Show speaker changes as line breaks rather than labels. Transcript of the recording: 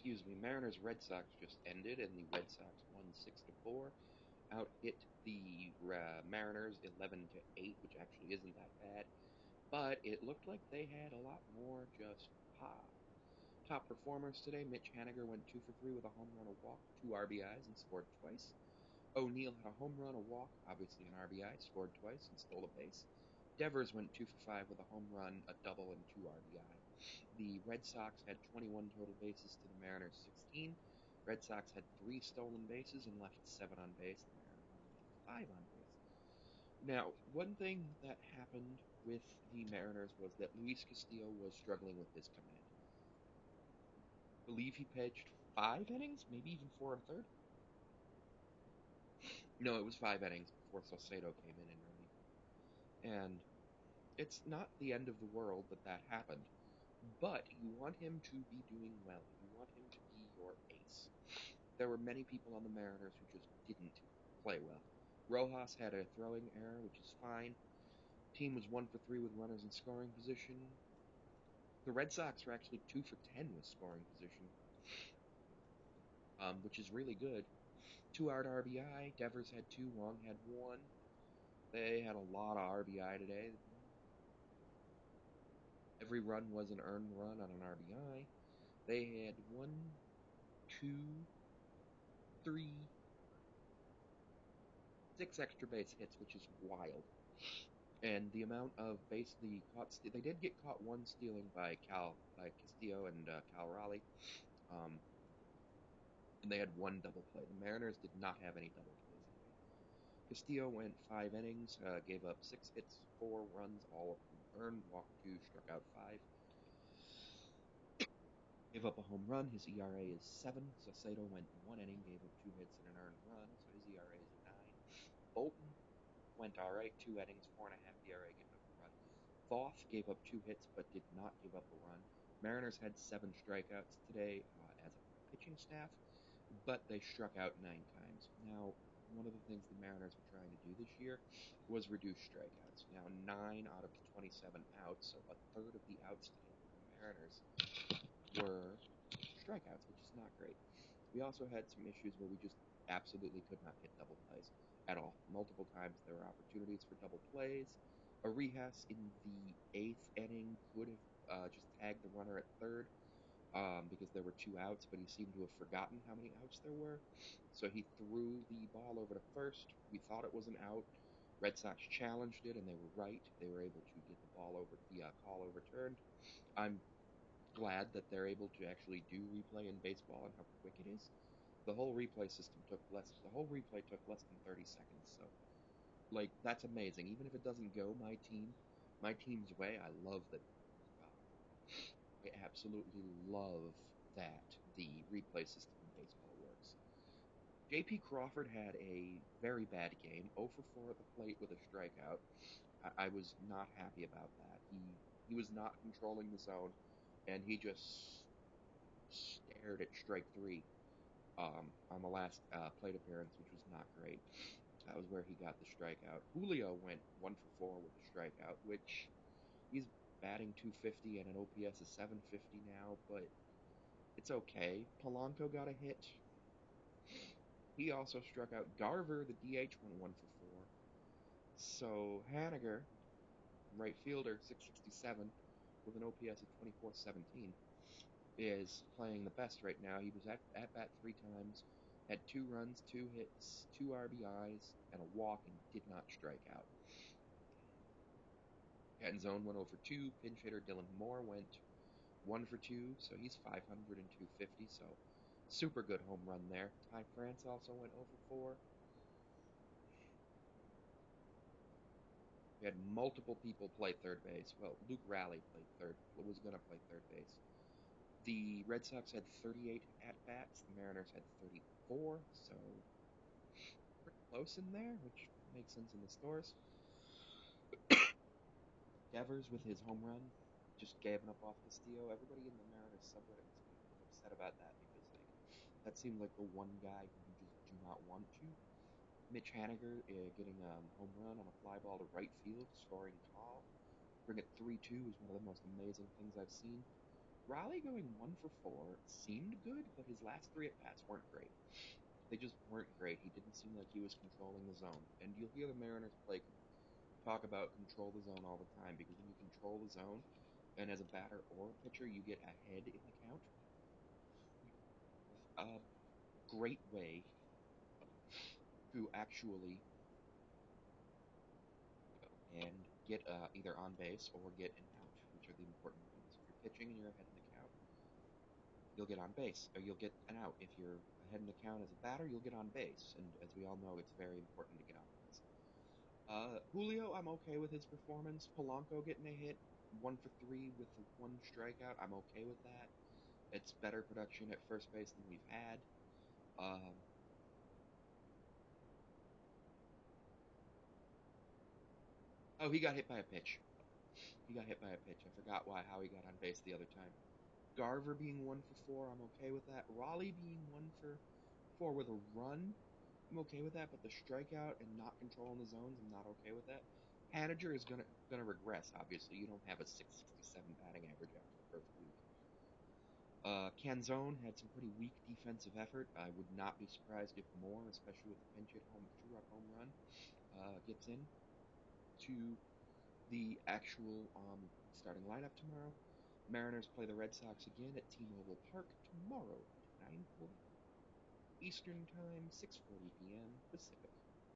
excuse me, Mariners Red Sox just ended, and the Red Sox won 6-4. Out hit the Mariners 11-8, which actually isn't that bad, but it looked like they had a lot more just pop. Top performers today: Mitch Haniger went 2 for 3 with a home run, a walk, 2 RBIs, and scored twice. O'Neill had a home run, a walk, obviously an RBI, scored twice, and stole a base. Devers went 2 for 5 with a home run, a double, and 2 RBI. The Red Sox had 21 total bases to the Mariners 16. Red Sox had 3 stolen bases and left 7 on base. The Mariners only left 5 on base. Now, one thing that happened with the Mariners was that Luis Castillo was struggling with his command. I believe he pitched 5 innings, maybe even 4 1/3. No, it was 5 innings before Saucedo came in relief. And it's not the end of the world that that happened, but you want him to be doing well. You want him to be your ace. There were many people on the Mariners who just didn't play well. Rojas had a throwing error, which is fine. Team was 1 for 3 with runners in scoring position. The Red Sox were actually 2 for 10 with scoring position, which is really good. 2 out RBI. Devers had 2. Wong had 1. They had a lot of RBI today. Every run was an earned run on an RBI. They had 1, 2, 3, 6 extra base hits, which is wild. And the amount of basically they did get caught one stealing by Castillo and Cal Raleigh, and they had 1 double play. The Mariners did not have any double plays today. Castillo went 5 innings, gave up 6 hits, 4 runs, all of them earned, walked 2, struck out 5. Gave up a home run. His ERA is 7. Saucedo went 1 inning, gave up 2 hits and an earned run, so his ERA is 9. Bolton went all right, 2 innings, 4.5 ERA, gave up a run. Voth gave up 2 hits but did not give up a run. Mariners had 7 strikeouts today as a pitching staff, but they struck out 9 times. Now, one of the things the Mariners were trying to do this year was reduce strikeouts. Now, 9 out of the 27 outs, so a third of the outs today for the Mariners, were strikeouts, which is not great. We also had some issues where we just absolutely could not hit double plays at all. Multiple times there were opportunities for double plays. Arijas in the 8th inning could have just tagged the runner at third because there were 2 outs, but he seemed to have forgotten how many outs there were. So he threw the ball over to first. We thought it was an out. Red Sox challenged it, and they were right. They were able to get the call overturned. I'm glad that they're able to actually do replay in baseball and how quick it is. The whole replay took less than 30 seconds. So, like, that's amazing. Even if it doesn't go my team's way, I love that. I absolutely love that the replay system in baseball works. J.P. Crawford had a very bad game, 0 for 4 at the plate with a strikeout. I was not happy about that. He was not controlling the zone, and he just stared at strike 3 on the last plate appearance, which was not great. That was where he got the strikeout. Julio went 1 for 4 with a strikeout, which he's batting 250 and an OPS of 750 now, but it's okay. Polanco got a hit. He also struck out. Garver, the DH, went 1 for 4. So Haniger, right fielder, 667, with an OPS of 2417, is playing the best right now. He was at bat 3 times, had 2 runs, 2 hits, 2 RBIs, and a walk, and did not strike out. Cat zone went 0 for 2. Pinch hitter Dylan Moore went 1 for 2, so he's 500 and 250, so super good home run there. Ty France also went 0 for 4. We had multiple people play third base. Well, Luke Raleigh was going to play third base. The Red Sox had 38 at-bats. The Mariners had 34, so pretty close in there, which makes sense in the scores. Devers, with his home run, just gave up off Castillo. Everybody in the Mariners subreddit was kind of upset about that because, like, that seemed like the one guy who you just do not want to. Mitch Haniger getting a home run on a fly ball to right field, scoring tall. Bring it 3-2 is one of the most amazing things I've seen. Raleigh going 1 for 4 seemed good, but his last three at bats weren't great. They just weren't great. He didn't seem like he was controlling the zone. And you'll hear the Mariners play talk about control the zone all the time because when you control the zone, and as a batter or a pitcher, you get ahead in the count. A great way to actually and get either on base or get an out, which are the important ones. If you're pitching and you're ahead in the count, you'll get on base or you'll get an out. If you're ahead in the count as a batter, you'll get on base. And as we all know, it's very important to get on base. Julio, I'm okay with his performance. Polanco getting a hit, 1 for 3 with the one strikeout. I'm okay with that. It's better production at first base than we've had. Um, oh, he got hit by a pitch. He got hit by a pitch. I forgot how he got on base the other time. Garver being 1 for 4, I'm okay with that. Raleigh being 1 for 4 with a run, I'm okay with that. But the strikeout and not controlling the zones, I'm not okay with that. Haniger is gonna regress. Obviously, you don't have a 667 batting average after the first week. Canzone had some pretty weak defensive effort. I would not be surprised if more, especially with the pinch hit home two-run home run, gets in to the actual starting lineup tomorrow. Mariners play the Red Sox again at T-Mobile Park tomorrow at 9:40 Eastern Time, 6:40 p.m. Pacific.